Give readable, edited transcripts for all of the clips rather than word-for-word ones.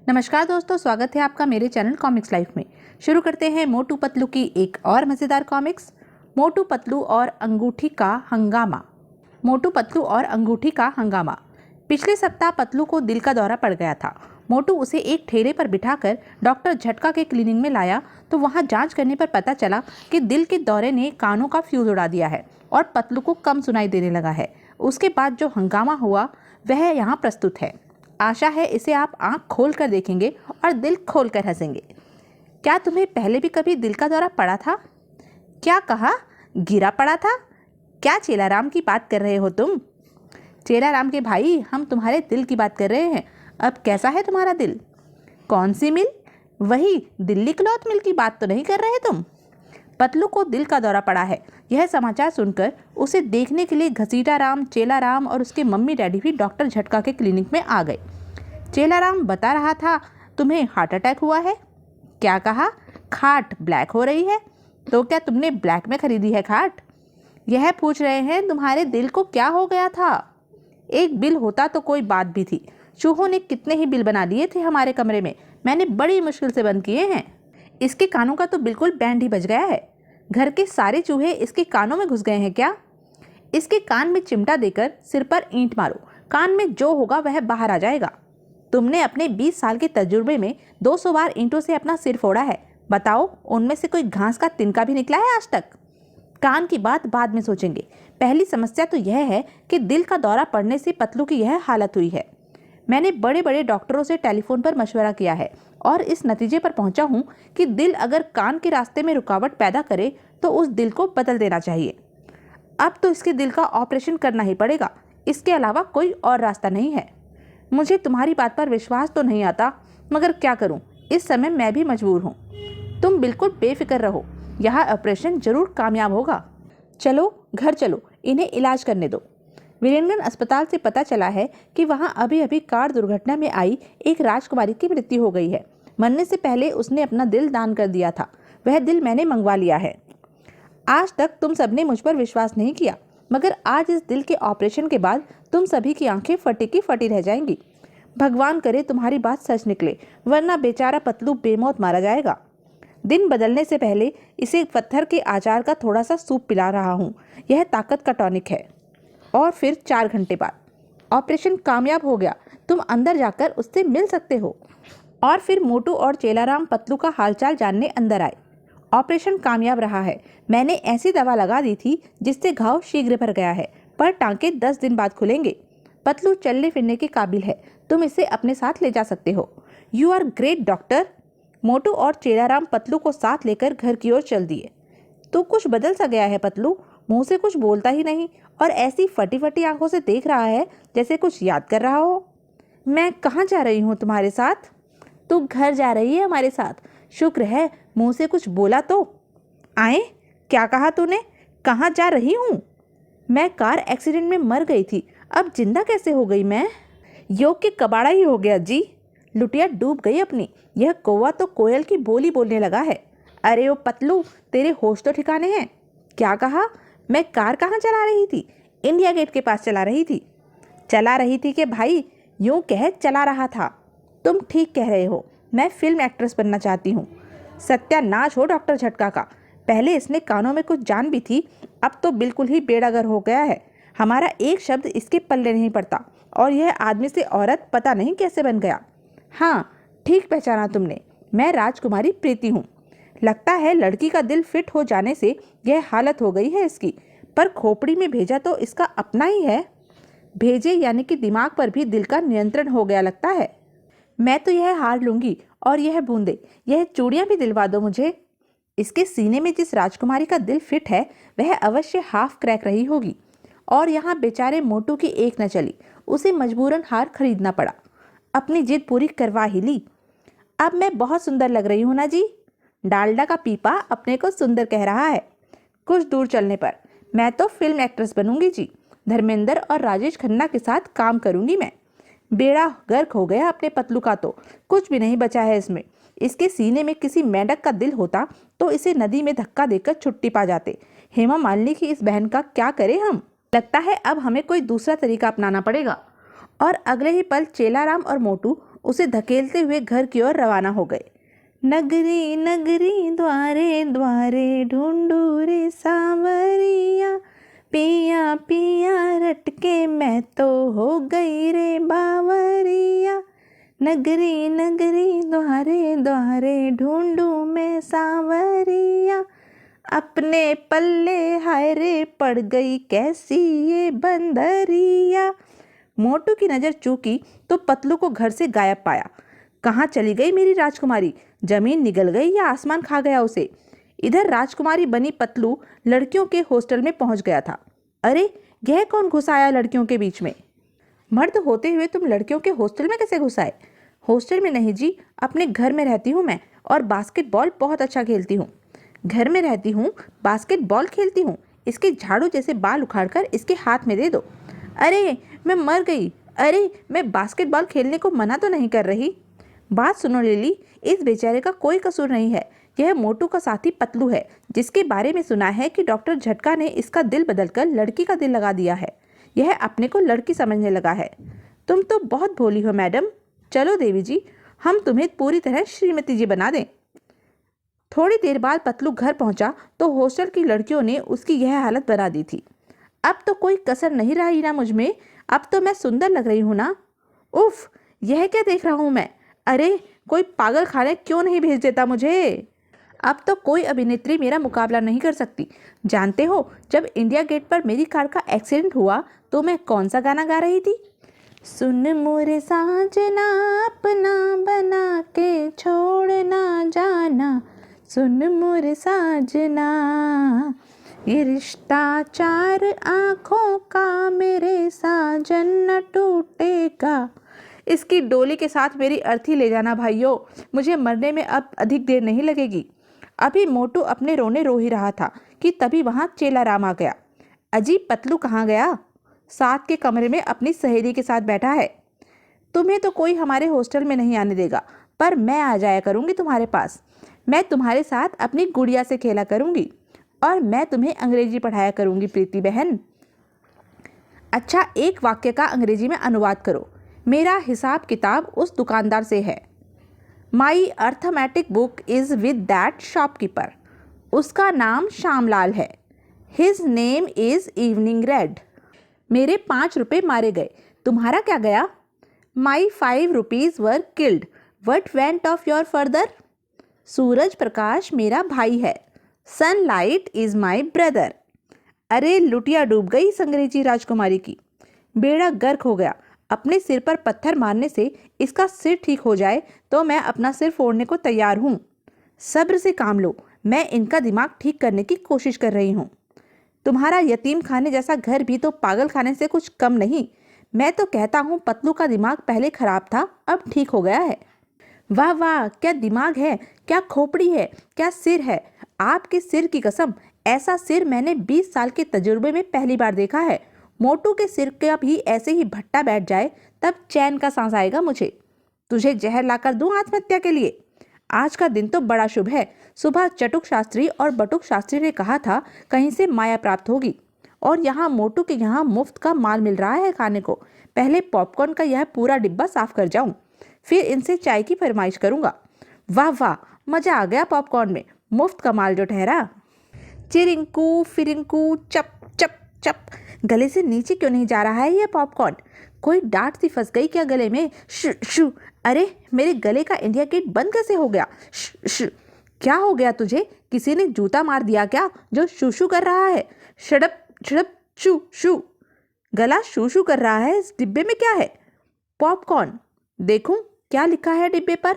नमस्कार दोस्तों, स्वागत है आपका मेरे चैनल कॉमिक्स लाइफ में। शुरू करते हैं मोटू पतलू की एक और मज़ेदार कॉमिक्स, मोटू पतलू और अंगूठी का हंगामा। मोटू पतलू और अंगूठी का हंगामा। पिछले सप्ताह पतलू को दिल का दौरा पड़ गया था। मोटू उसे एक ठेले पर बिठाकर डॉक्टर झटका के क्लिनिक में लाया तो वहां जांच करने पर पता चला कि दिल के दौरे ने कानों का फ्यूज उड़ा दिया है और पतलू को कम सुनाई देने लगा है। उसके बाद जो हंगामा हुआ वह यहाँ प्रस्तुत है। आशा है इसे आप आंख खोल कर देखेंगे और दिल खोल कर हंसेंगे। क्या तुम्हें पहले भी कभी दिल का दौरा पड़ा था? क्या कहा? गिरा पड़ा था? क्या चेलाराम की बात कर रहे हो तुम? चेलाराम के भाई, हम तुम्हारे दिल की बात कर रहे हैं। अब कैसा है तुम्हारा दिल? कौन सी मिल? वही दिल्ली क्लॉथ मिल की बात तो नहीं कर रहे तुम? पतलू को दिल का दौरा पड़ा है। यह समाचार सुनकर उसे देखने के लिए घसीटाराम, चेलाराम और उसके मम्मी डैडी भी डॉक्टर झटका के क्लिनिक में आ गए। चेलाराम बता रहा था, तुम्हें हार्ट अटैक हुआ है। क्या कहा? खाट ब्लैक हो रही है। तो क्या तुमने ब्लैक में खरीदी है खाट? यह पूछ रहे हैं तुम्हारे दिल को क्या हो गया था? एक बिल होता तो कोई बात भी थी। चूहों ने कितने ही बिल बना लिए थे हमारे कमरे में, मैंने बड़ी मुश्किल से बंद किए हैं। इसके कानों का तो बिल्कुल बैंड ही बज गया है। घर के सारे चूहे इसके कानों में घुस गए हैं क्या? इसके कान में चिमटा देकर सिर पर ईंट मारो, कान में जो होगा वह बाहर आ जाएगा। तुमने अपने 20 साल के तजुर्बे में 200 बार ईंटों से अपना सिर फोड़ा है। बताओ, उनमें से कोई घास का तिनका भी निकला है आज तक? कान की बात बाद में सोचेंगे। पहली समस्या तो यह है कि दिल का दौरा पड़ने से पतलू की यह हालत हुई है। मैंने बड़े बड़े डॉक्टरों से टेलीफोन पर मशवरा किया है और इस नतीजे पर पहुंचा हूं कि दिल अगर कान के रास्ते में रुकावट पैदा करे तो उस दिल को बदल देना चाहिए। अब तो इसके दिल का ऑपरेशन करना ही पड़ेगा, इसके अलावा कोई और रास्ता नहीं है। मुझे तुम्हारी बात पर विश्वास तो नहीं आता, मगर क्या करूं, इस समय मैं भी मजबूर हूं। तुम बिल्कुल बेफिक्र रहो, यह ऑपरेशन जरूर कामयाब होगा। चलो घर चलो, इन्हें इलाज करने दो। वीरेंद्र अस्पताल से पता चला है कि वहां अभी अभी कार दुर्घटना में आई एक राजकुमारी की मृत्यु हो गई है। मरने से पहले उसने अपना दिल दान कर दिया था। वह दिल मैंने मंगवा लिया है। आज तक तुम सबने मुझ पर विश्वास नहीं किया, मगर आज इस दिल के ऑपरेशन के बाद तुम सभी की आंखें फटी की फटी रह जाएंगी। भगवान करे तुम्हारी बात सच निकले, वरना बेचारा पतलू बेमौत मारा जाएगा। दिन बदलने से पहले इसे पत्थर के आचार का थोड़ा सा सूप पिला रहा हूँ। यह ताकत का टॉनिक है। और फिर 4 घंटे बाद ऑपरेशन कामयाब हो गया, तुम अंदर जाकर उससे मिल सकते हो। और फिर मोटू और चेलाराम पतलू का हालचाल जानने अंदर आए। ऑपरेशन कामयाब रहा है। मैंने ऐसी दवा लगा दी थी जिससे घाव शीघ्र भर गया है, पर टांके 10 दिन बाद खुलेंगे। पतलू चलने फिरने के काबिल है, तुम इसे अपने साथ ले जा सकते हो। You are great doctor. Motu और चेलाराम पतलू को साथ लेकर घर की ओर चल दिए। तू कुछ बदल सा गया है पतलू, मुंह से कुछ बोलता ही नहीं और ऐसी फटी फटी आंखों से देख रहा है जैसे कुछ याद कर रहा हो। मैं कहाँ जा रही हूँ तुम्हारे साथ? तू घर जा रही है हमारे साथ। शुक्र है मुंह से कुछ बोला तो। आए? क्या कहा तूने? कहाँ जा रही हूँ? मैं कार एक्सीडेंट में मर गई थी, अब जिंदा कैसे हो गई मैं? योग के कबाड़ा ही हो गया जी। लुटिया डूब गई अपनी। यह कौवा तो कोयल की बोली बोलने लगा है। अरे ओ पतलू, तेरे होश तो ठिकाने हैं। क्या कहा? मैं कार कहाँ चला रही थी? इंडिया गेट के पास चला रही थी। चला रही थी कि भाई यूं कह चला रहा था। तुम ठीक कह रहे हो, मैं फिल्म एक्ट्रेस बनना चाहती हूँ। सत्यानाश हो डॉक्टर झटका का। पहले इसने कानों में कुछ जान भी थी, अब तो बिल्कुल ही बेड़ागर हो गया है। हमारा एक शब्द इसके पल्ले नहीं पड़ता और यह आदमी से औरत पता नहीं कैसे बन गया। हाँ, ठीक पहचाना तुमने, मैं राजकुमारी प्रीति हूँ। लगता है लड़की का दिल फिट हो जाने से यह हालत हो गई है इसकी, पर खोपड़ी में भेजा तो इसका अपना ही है। भेजे यानी कि दिमाग पर भी दिल का नियंत्रण हो गया लगता है। मैं तो यह हार लूंगी और यह बूंदे, यह चूड़ियां भी दिलवा दो मुझे। इसके सीने में जिस राजकुमारी का दिल फिट है वह अवश्य हाफ क्रैक रही होगी। और यहाँ बेचारे मोटू की एक न चली, उसे मजबूरन हार खरीदना पड़ा। अपनी जिद पूरी करवा ही ली। अब मैं बहुत सुंदर लग रही हूँ ना जी? डालडा का पीपा अपने को सुंदर कह रहा है। कुछ दूर चलने पर मैं तो फिल्म एक्ट्रेस बनूंगी जी। धर्मेंद्र और राजेश खन्ना के साथ काम करूंगी मैं। बेड़ा गर्क हो गया अपने पतलू का, तो कुछ भी नहीं बचा है इसमें। इसके सीने में किसी मेंढक का दिल होता तो इसे नदी में धक्का देकर छुट्टी पा जाते। हेमा मालिनी की इस बहन का क्या करें हम? लगता है अब हमें कोई दूसरा तरीका अपनाना पड़ेगा। और अगले ही पल चेलाराम और मोटू उसे धकेलते हुए घर की ओर रवाना हो गए। नगरी नगरी द्वारे द्वारे ढूंढू रे सांवरिया, पिया पिया रटके मैं तो हो गई रे बावरिया। नगरी नगरी द्वारे द्वारे ढूंढू मैं सांवरिया, अपने पल्ले हाय रे पड़ गई कैसी ये बंदरिया। मोटू की नज़र चूकी तो पतलू को घर से गायब पाया। कहाँ चली गई मेरी राजकुमारी? जमीन निगल गई या आसमान खा गया उसे? इधर राजकुमारी बनी पतलू लड़कियों के हॉस्टल में पहुंच गया था। अरे यह कौन घुस आया लड़कियों के बीच में? मर्द होते हुए तुम लड़कियों के हॉस्टल में कैसे घुस आए? हॉस्टल में नहीं जी, अपने घर में रहती हूँ मैं, और बास्केटबॉल बहुत अच्छा खेलती हूँ। घर में रहती हूँ, बास्केटबॉल खेलती हूँ? इसके झाड़ू जैसे बाल उखाड़कर इसके हाथ में दे दो। अरे मैं मर गई। अरे मैं बास्केटबॉल खेलने को मना तो नहीं कर रही। बात सुनो लिली, इस बेचारे का कोई कसूर नहीं है। यह मोटू का साथी पतलू है, जिसके बारे में सुना है कि डॉक्टर झटका ने इसका दिल बदलकर लड़की का दिल लगा दिया है। यह अपने को लड़की समझने लगा है। तुम तो बहुत भोली हो मैडम। चलो देवी जी, हम तुम्हें पूरी तरह श्रीमती जी बना दें। थोड़ी देर बाद पतलू घर पहुंचा तो हॉस्टल की लड़कियों ने उसकी यह हालत बना दी थी। अब तो कोई कसर नहीं रही ना मुझ में। अब तो मैं सुंदर लग रही हूँ ना? उफ, यह क्या देख रहा हूँ मैं? अरे कोई पागल खाने क्यों नहीं भेज देता मुझे? अब तो कोई अभिनेत्री मेरा मुकाबला नहीं कर सकती। जानते हो, जब इंडिया गेट पर मेरी कार का एक्सीडेंट हुआ तो मैं कौन सा गाना गा रही थी? सुन मोरे साजना अपना बना के छोड़ ना जाना, सुन मोरे साजना, ये रिश्ता चार आँखों का मेरे साजन न टूटेगा। इसकी डोली के साथ मेरी अर्थी ले जाना भाइयों, मुझे मरने में अब अधिक देर नहीं लगेगी। अभी मोटू अपने रोने रो ही रहा था कि तभी वहाँ चेला राम आ गया। अजीब, पतलू कहाँ गया? साथ के कमरे में अपनी सहेली के साथ बैठा है। तुम्हें तो कोई हमारे हॉस्टल में नहीं आने देगा, पर मैं आ जाया करूँगी तुम्हारे पास। मैं तुम्हारे साथ अपनी गुड़िया से खेला करूँगी और मैं तुम्हें अंग्रेजी पढ़ाया करूँगी प्रीति बहन। अच्छा, एक वाक्य का अंग्रेजी में अनुवाद करो। मेरा हिसाब किताब उस दुकानदार से है। My arithmetic book is with that shopkeeper. उसका नाम श्यामलाल है। His name is evening red. मेरे 5 रुपये मारे गए, तुम्हारा क्या गया? My 5 rupees were killed. What went of your father? Suraj Prakash मेरा भाई है। Sunlight is my brother. अरे लुटिया डूब गई इस अंग्रेजी राजकुमारी की। बेड़ा गर्क हो गया। अपने सिर पर पत्थर मारने से इसका सिर ठीक हो जाए तो मैं अपना सिर फोड़ने को तैयार हूँ। सब्र से काम लो, मैं इनका दिमाग ठीक करने की कोशिश कर रही हूँ। तुम्हारा यतीम खाने जैसा घर भी तो पागल खाने से कुछ कम नहीं। मैं तो कहता हूँ पतलू का दिमाग पहले खराब था, अब ठीक हो गया है। वाह वाह, क्या दिमाग है, क्या खोपड़ी है, क्या सिर है। आपके सिर की कसम, ऐसा सिर मैंने 20 साल के तजुर्बे में पहली बार देखा है। मोटू के सिर का भी ऐसे ही भट्टा बैठ जाए तब चैन का सांस आएगा मुझे। तुझे जहर लाकर दूं आत्महत्या के लिए? आज का दिन तो बड़ा शुभ है। सुबह चटुक शास्त्री और बटुक शास्त्री ने कहा था कहीं से माया प्राप्त होगी, और यहाँ मोटू के यहाँ मुफ्त का माल मिल रहा है खाने को। पहले पॉपकॉर्न का यह पूरा डिब्बा साफ कर जाऊं, फिर इनसे चाय की फरमाइश करूंगा। वाह वाह, मजा आ गया पॉपकॉर्न में, मुफ्त का माल जो ठहरा। चिरिंकू फिरिंकू चप चप चप। गले से नीचे क्यों नहीं जा रहा है यह पॉपकॉर्न? कोई डांट सी फंस गई क्या गले में? शु शु। अरे मेरे गले का इंडिया गेट बंद कैसे हो गया? शु शु। क्या हो गया तुझे? किसी ने जूता मार दिया क्या जो शू शू कर रहा है? शड़प शड़प शू शू। गला शू शू कर रहा है। इस डिब्बे में क्या है? पॉपकॉर्न। देखूं क्या लिखा है डिब्बे पर?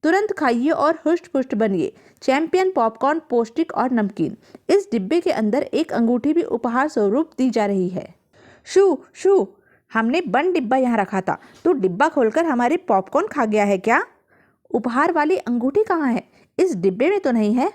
तुरंत खाइए और हुष्ट पुष्ट बनिए। चैंपियन पॉपकॉर्न पौष्टिक और नमकीन। इस डिब्बे के अंदर एक अंगूठी भी उपहार स्वरूप दी जा रही है। शू शू। हमने बंद डिब्बा यहाँ रखा था, तो डिब्बा खोलकर हमारे पॉपकॉर्न खा गया है क्या? उपहार वाली अंगूठी कहाँ है? इस डिब्बे में तो नहीं है।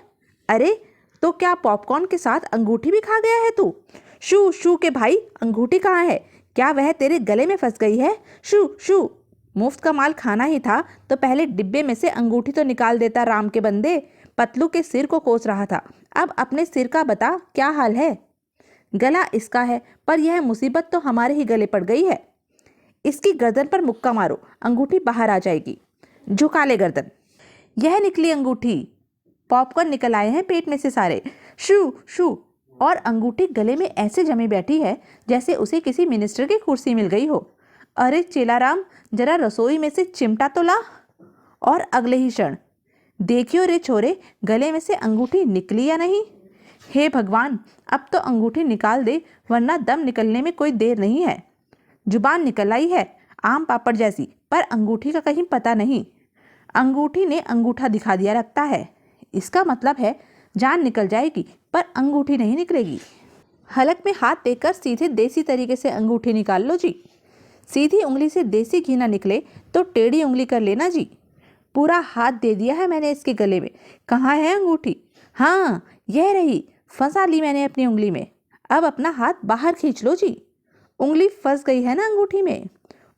अरे तो क्या पॉपकॉर्न के साथ अंगूठी भी खा गया है तू? शू शू के भाई, अंगूठी कहाँ है? क्या वह तेरे गले में फंस गई है? शू शू। मुफ्त का माल खाना ही था तो पहले डिब्बे में से अंगूठी तो निकाल देता राम के बंदे। पतलू के सिर को कोस रहा था। अब अपने सिर का बता क्या हाल है? गला इसका है, पर यह मुसीबत तो हमारे ही गले पड़ गई है। इसकी गर्दन पर मुक्का मारो, अंगूठी बाहर आ जाएगी। झुका ले गर्दन। यह निकली अंगूठी। पॉपकॉर्न निकल आए हैं पेट में से सारे। शू शू। और अंगूठी गले में ऐसे जमे बैठी है जैसे उसे किसी मिनिस्टर की कुर्सी मिल गई हो। अरे चेलाराम, जरा रसोई में से चिमटा तो ला। और अगले ही क्षण, देखियो रे छोरे, गले में से अंगूठी निकली या नहीं। हे भगवान, अब तो अंगूठी निकाल दे, वरना दम निकलने में कोई देर नहीं है। जुबान निकल आई है आम पापड़ जैसी, पर अंगूठी का कहीं पता नहीं। अंगूठी ने अंगूठा दिखा दिया लगता है। इसका मतलब है जान निकल जाएगी पर अंगूठी नहीं निकलेगी। हलक में हाथ देकर सीधे देसी तरीके से अंगूठी निकाल लो जी। सीधी उंगली से देसी घी ना निकले तो टेढ़ी उंगली कर लेना जी। पूरा हाथ दे दिया है मैंने इसके गले में। कहाँ है अंगूठी? हाँ, यह रही, फंसा ली मैंने अपनी उंगली में। अब अपना हाथ बाहर खींच लो जी। उंगली फंस गई है ना अंगूठी में।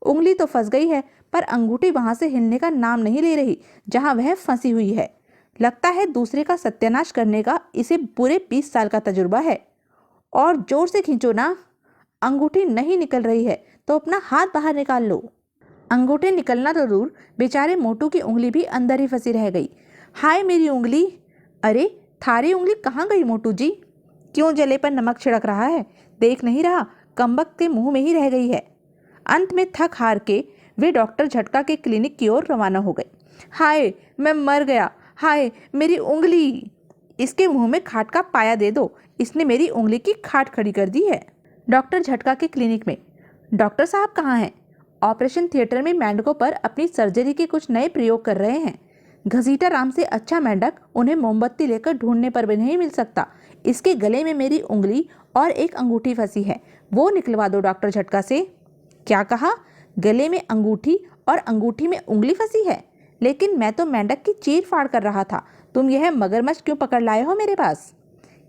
उंगली तो फंस गई है पर अंगूठी वहां से हिलने का नाम नहीं ले रही जहां वह फंसी हुई है। लगता है दूसरे का सत्यानाश करने का इसे पूरे 20 साल का तजुर्बा है। और जोर से खींचो ना। अंगूठी नहीं निकल रही है तो अपना हाथ बाहर निकाल लो। अंगूठी निकलना तो दूर, बेचारे मोटू की उंगली भी अंदर ही फंसी रह गई। हाय मेरी उंगली। अरे थारी उंगली कहाँ गई मोटू जी? क्यों जले पर नमक छिड़क रहा है? देख नहीं रहा, कमबख्त के मुंह में ही रह गई है। अंत में थक हार के वे डॉक्टर झटका के क्लिनिक की ओर रवाना हो गए। हाय मैं मर गया, हाय मेरी उंगली। इसके मुंह में खाट का पाया दे दो, इसने मेरी उंगली की खाट खड़ी कर दी है। डॉक्टर झटका के क्लिनिक में। डॉक्टर साहब कहाँ हैं? ऑपरेशन थिएटर में मेंढकों पर अपनी सर्जरी के कुछ नए प्रयोग कर रहे हैं। घसीटा राम से अच्छा मेंढक उन्हें मोमबत्ती लेकर ढूंढने पर भी नहीं मिल सकता। इसके गले में मेरी उंगली और एक अंगूठी फंसी है, वो निकलवा दो डॉक्टर झटका से। क्या कहा? गले में अंगूठी और अंगूठी में उंगली फंसी है? लेकिन मैं तो मेंढक की चीर फाड़ कर रहा था। तुम यह मगरमच्छ क्यों पकड़ लाए हो मेरे पास?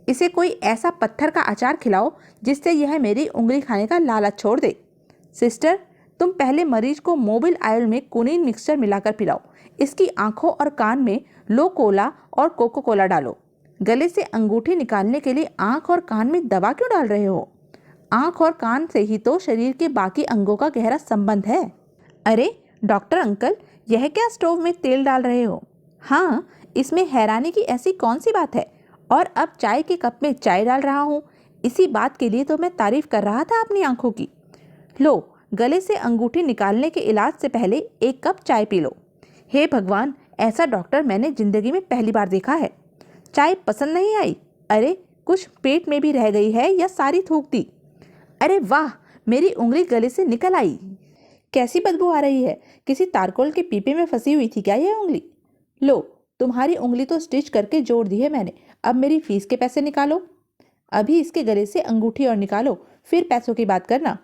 इसे कोई ऐसा पत्थर का अचार खिलाओ जिससे यह मेरी उंगली खाने का लालच छोड़ दे। सिस्टर, तुम पहले मरीज को मोबिल ऑयल में कुनीन मिक्सचर मिलाकर पिलाओ। इसकी आंखों और कान में लो कोला और कोको कोला डालो। गले से अंगूठी निकालने के लिए आंख और कान में दवा क्यों डाल रहे हो? आंख और कान से ही तो शरीर के बाकी अंगों का गहरा संबंध है। अरे डॉक्टर अंकल, यह क्या स्टोव में तेल डाल रहे हो? हाँ, इसमें हैरानी की ऐसी कौन सी बात है? और अब चाय के कप में चाय डाल रहा हूँ। इसी बात के लिए तो मैं तारीफ कर रहा था अपनी आंखों की। लो, गले से अंगूठी निकालने के इलाज से पहले एक कप चाय पी लो। हे भगवान, ऐसा डॉक्टर मैंने जिंदगी में पहली बार देखा है। चाय पसंद नहीं आई? अरे कुछ पेट में भी रह गई है या सारी थूक दी? अरे वाह, मेरी उंगली गले से निकल आई। कैसी बदबू आ रही है? किसी तारकोल के पीपे में फंसी हुई थी क्या यह उंगली? लो, तुम्हारी उंगली तो स्टिच करके जोड़ दी है मैंने। अब मेरी फीस के पैसे निकालो। अभी इसके गले से अंगूठी और निकालो, फिर पैसों की बात करना।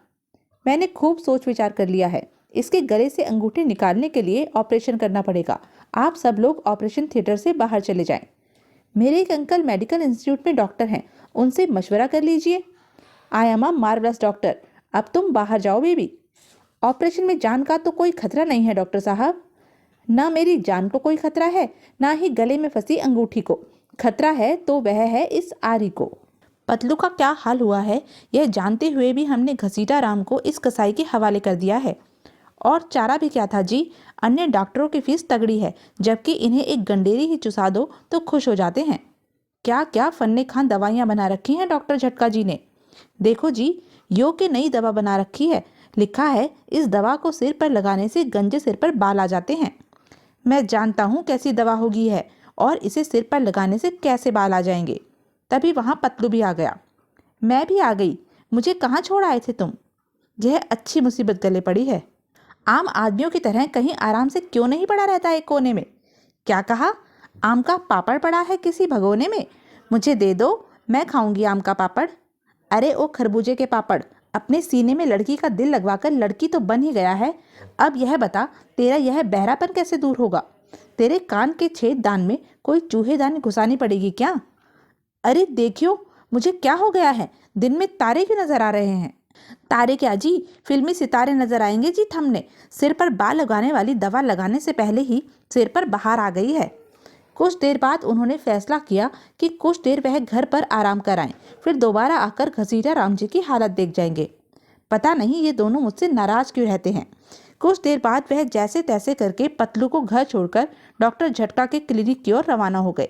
मैंने खूब सोच विचार कर लिया है। इसके गले से अंगूठी निकालने के लिए ऑपरेशन करना पड़ेगा। आप सब लोग ऑपरेशन थिएटर से बाहर चले जाएं। मेरे एक अंकल मेडिकल इंस्टीट्यूट में डॉक्टर हैं, उनसे मशवरा कर लीजिए। I am a marvellous doctor. अब तुम बाहर जाओ बेबी। ऑपरेशन में जान का तो कोई खतरा नहीं है डॉक्टर साहब। ना मेरी जान को कोई खतरा है, ना ही गले में फंसी अंगूठी को। खतरा है तो वह है इस आरी को। पतलू का क्या हाल हुआ है यह जानते हुए भी हमने घसीटा राम को इस कसाई के हवाले कर दिया है। और चारा भी क्या था जी, अन्य डॉक्टरों की फीस तगड़ी है, जबकि इन्हें एक गंडेरी ही चुसा दो तो खुश हो जाते हैं। क्या क्या फन्ने खान दवाइयाँ बना रखी हैं डॉक्टर झटका जी ने। देखो जी, योग की नई दवा बना रखी है। लिखा है इस दवा को सिर पर लगाने से गंजे सिर पर बाल आ जाते हैं। मैं जानता हूँ कैसी दवा होगी है और इसे सिर पर लगाने से कैसे बाल आ जाएंगे। तभी वहाँ पतलू भी आ गया। मैं भी आ गई। मुझे कहाँ छोड़ आए थे तुम? यह अच्छी मुसीबत गले पड़ी है। आम आदमियों की तरह कहीं आराम से क्यों नहीं पड़ा रहता एक कोने में? क्या कहा? आम का पापड़ पड़ा है किसी भगोने में? मुझे दे दो, मैं खाऊंगी आम का पापड़। अरे ओ खरबूजे के पापड़, अपने सीने में लड़की का दिल लगवाकर लड़की तो बन ही गया है। अब यह बता, तेरा यह बहरापन कैसे दूर होगा? तेरे कान के छेद दान में कोई चूहेदानी घुसानी पड़ेगी क्या? अरे देखियो, मुझे क्या हो गया है? दिन में तारे क्यों नजर आ रहे हैं? तारे क्या जी, फिल्मी सितारे नजर आएंगे जी। थमने सिर पर बाल लगाने वाली दवा लगाने से पहले ही सिर पर बाहर आ गई है। कुछ देर बाद उन्होंने फैसला किया कि कुछ देर वह घर पर आराम कराएं, फिर दोबारा आकर घसीटा राम जी की हालत देख जाएंगे। पता नहीं ये दोनों मुझसे नाराज क्यों रहते हैं। कुछ देर बाद वह जैसे तैसे करके पतलू को घर छोड़कर डॉक्टर झटका के क्लिनिक की ओर रवाना हो गए।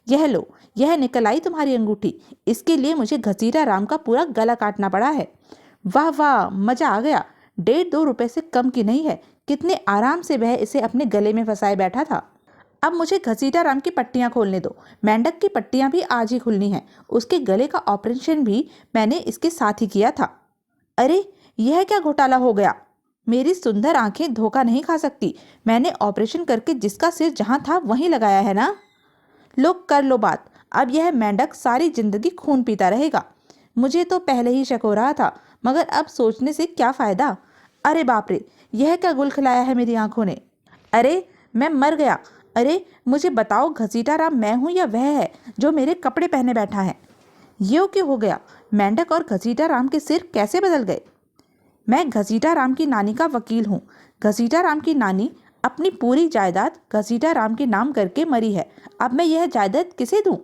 यह लो, यह निकल आई तुम्हारी अंगूठी। इसके लिए मुझे घसीटा राम का पूरा गला काटना पड़ा है। वाह वाह, मजा आ गया। 1.5-2 रुपए से कम की नहीं है। कितने आराम से वह इसे अपने गले में फंसाए बैठा था। अब मुझे घसीटा राम की पट्टियां खोलने दो। मेंढक की पट्टियां भी आज ही खुलनी हैं। उसके गले का ऑपरेशन भी मैंने इसके साथ ही किया था। अरे, यह क्या घोटाला हो गया। मेरी सुंदर आंखें धोखा नहीं खा सकती। मैंने ऑपरेशन करके जिसका सिर जहां था वहीं लगाया है ना। लो, कर लो बात। अब यह मेंढक सारी जिंदगी खून पीता रहेगा। मुझे तो पहले ही शक हो रहा था, मगर अब सोचने से क्या फायदा। अरे बाप रे, यह क्या गुल खिलाया है मेरी आंखों ने। अरे, मैं मर गया। अरे, मुझे बताओ, घसीटा राम मैं हूं या वह है जो मेरे कपड़े पहने बैठा है। ये क्यों हो गया। मेंढक और घसीटा राम के सिर कैसे बदल गए। मैं घसीटा राम की नानी का वकील हूँ। घसीटा राम की नानी अपनी पूरी जायदाद घसीटा राम के नाम करके मरी है। अब मैं यह जायदाद किसे दूं।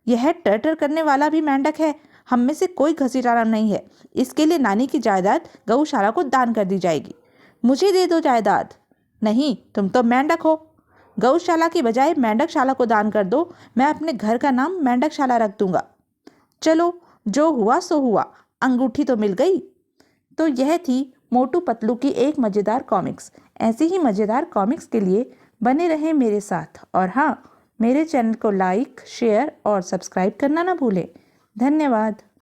यह टर करने वाला भी मेंढक है। हम में से कोई घसीटा राम नहीं है। इसके लिए नानी की जायदाद गौशाला को दान कर दी जाएगी। मुझे दे दो जायदाद। नहीं, तुम तो मेंढक हो। गौशाला की बजाय मेंढकशाला को दान कर दो। मैं अपने घर का नाम मेंढकशाला रख दूंगा। चलो, जो हुआ सो हुआ। अंगूठी तो मिल गई। तो यह थी मोटू पतलू की एक मज़ेदार कॉमिक्स। ऐसी ही मज़ेदार कॉमिक्स के लिए बने रहें मेरे साथ। और हाँ, मेरे चैनल को लाइक, शेयर और सब्सक्राइब करना ना भूलें। धन्यवाद।